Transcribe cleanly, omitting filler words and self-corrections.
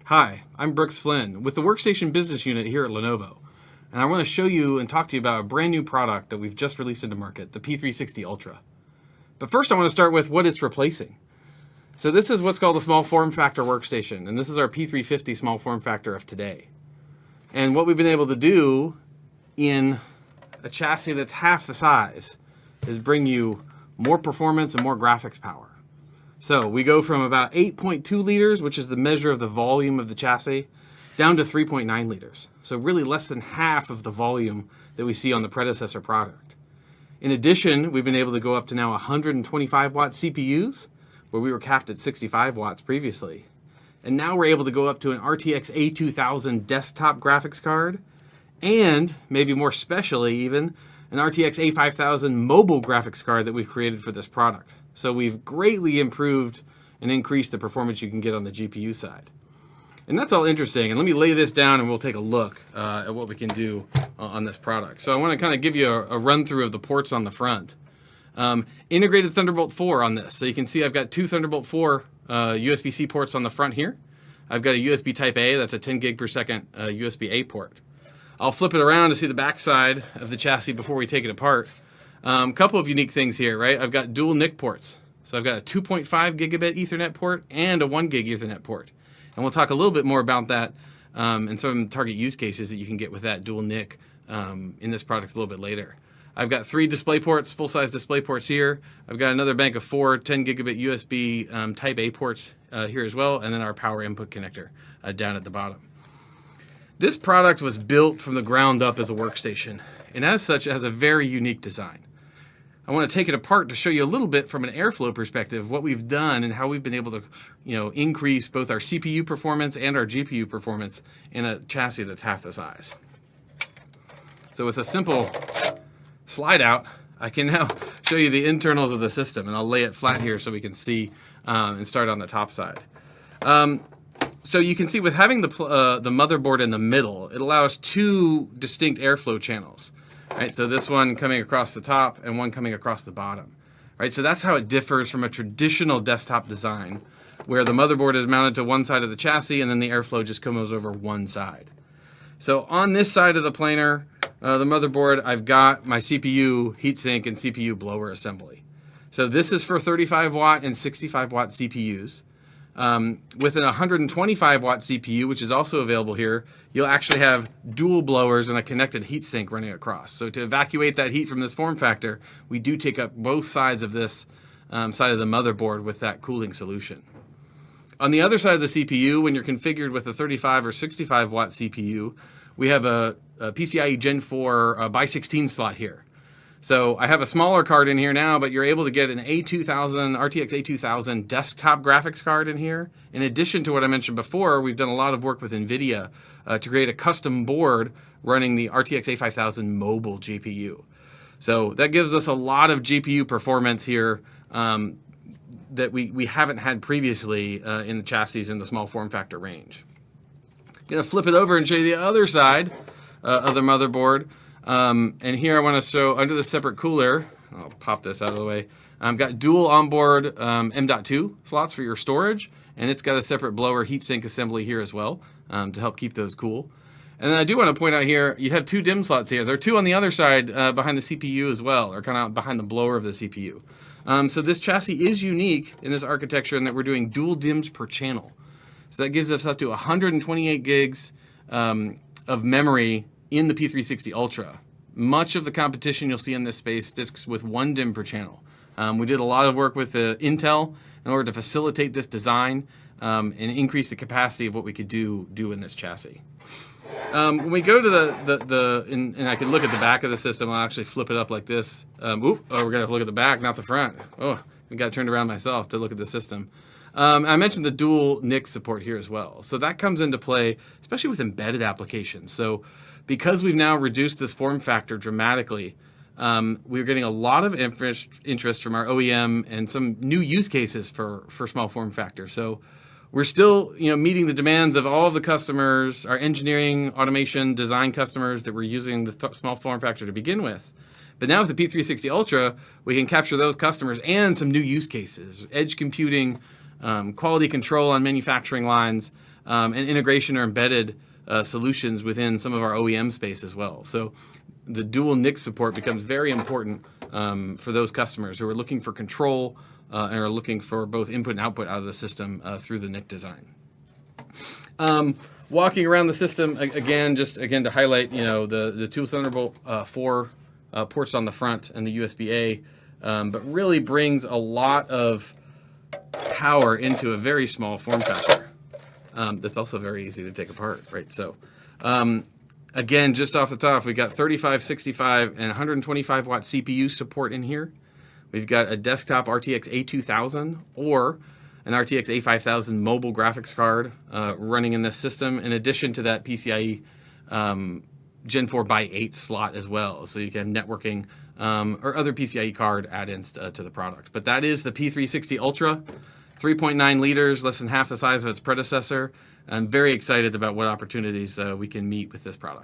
Hi, I'm Brooks Flynn with the Workstation Business Unit here at Lenovo, and I want to show you and talk to you about a brand new product that we've just released into market, the P360 Ultra. But first I want to start with what it's replacing. So this is what's called a small form factor workstation, and this is our P350 small form factor of today. And what we've been able to do in a chassis that's half the size is bring you more performance and more graphics power. So we go from about 8.2 liters, which is the measure of the volume of the chassis, down to 3.9 liters. So really less than half of the volume that we see on the predecessor product. In addition, we've been able to go up to now 125 watt CPUs, where we were capped at 65 watts previously. And now we're able to go up to an RTX A2000 desktop graphics card, and maybe more specially even, an RTX A5000 mobile graphics card that we've created for this product. So we've greatly improved and increased the performance you can get on the GPU side. And that's all interesting. And let me lay this down and we'll take a look at what we can do on this product. So I want to kind of give you a run through of the ports on the front. Integrated Thunderbolt 4 on this. So you can see I've got two Thunderbolt 4 USB-C ports on the front here. I've got a USB Type A, that's a 10 gig per second USB-A port. I'll flip it around to see the back side of the chassis before we take it apart. Couple of unique things here, right? I've got dual NIC ports. So I've got a 2.5 gigabit Ethernet port and a 1 gig Ethernet port. And we'll talk a little bit more about that and some target use cases that you can get with that dual NIC in this product a little bit later. I've got 3 display ports, full-size display ports here. I've got another bank of 4 10 gigabit USB Type A ports here as well, and then our power input connector down at the bottom. This product was built from the ground up as a workstation, and as such, it has a very unique design. I want to take it apart to show you a little bit from an airflow perspective what we've done and how we've been able to, increase both our CPU performance and our GPU performance in a chassis that's half the size. So with a simple slide out, I can now show you the internals of the system, and I'll lay it flat here so we can see and start on the top side. So you can see with having the motherboard in the middle, it allows 2 distinct airflow channels. Right, so this one coming across the top and one coming across the bottom. Right, so that's how it differs from a traditional desktop design, where the motherboard is mounted to one side of the chassis and then the airflow just comes over one side. So on this side of the planar, the motherboard, I've got my CPU heatsink and CPU blower assembly. So this is for 35 watt and 65 watt CPUs. With an 125 watt CPU, which is also available here, you'll actually have dual blowers and a connected heatsink running across. So to evacuate that heat from this form factor, we do take up both sides of this side of the motherboard with that cooling solution. On the other side of the CPU, when you're configured with a 35 or 65 watt CPU, we have a PCIe Gen 4 by 16 slot here. So I have a smaller card in here now, but you're able to get an A2000, RTX A2000 desktop graphics card in here. In addition to what I mentioned before, we've done a lot of work with NVIDIA to create a custom board running the RTX A5000 mobile GPU. So that gives us a lot of GPU performance here that we haven't had previously in the chassis in the small form factor range. I'm gonna flip it over and show you the other side of the motherboard. And here I want to show under the separate cooler, I'll pop this out of the way, I've got dual onboard M.2 slots for your storage, and it's got a separate blower heatsink assembly here as well to help keep those cool. And then I do want to point out here, you have 2 DIMM slots here. There are 2 on the other side behind the CPU as well, or kind of behind the blower of the CPU. So this chassis is unique in this architecture in that we're doing dual DIMMs per channel. So that gives us up to 128 gigs of memory in the P360 Ultra. Much of the competition you'll see in this space sticks with 1 DIMM per channel. We did a lot of work with Intel in order to facilitate this design and increase the capacity of what we could do in this chassis. When we go to and I can look at the back of the system, I'll actually flip it up like this. We're gonna look at the back, not the front. Oh, I got turned around myself to look at the system. I mentioned the dual NIC support here as well. So that comes into play, especially with embedded applications. So because we've now reduced this form factor dramatically, we're getting a lot of interest from our OEM and some new use cases for small form factor. So we're still meeting the demands of all of the customers, our engineering, automation, design customers that were using the small form factor to begin with. But now with the P360 Ultra, we can capture those customers and some new use cases, edge computing, quality control on manufacturing lines, and integration or embedded solutions within some of our OEM space as well. So the dual NIC support becomes very important for those customers who are looking for control and are looking for both input and output out of the system through the NIC design. Walking around the system again, just again to highlight, the two Thunderbolt 4 ports on the front and the USB-A, but really brings a lot of power into a very small form factor. That's also very easy to take apart, right? So, again, just off the top, we got 35, 65, and 125 watt CPU support in here. We've got a desktop RTX A2000 or an RTX A5000 mobile graphics card running in this system, in addition to that PCIe Gen 4 by 8 slot as well. So you can have networking or other PCIe card add-ins to the product. But that is the P360 Ultra, 3.9 liters, less than half the size of its predecessor. I'm very excited about what opportunities we can meet with this product.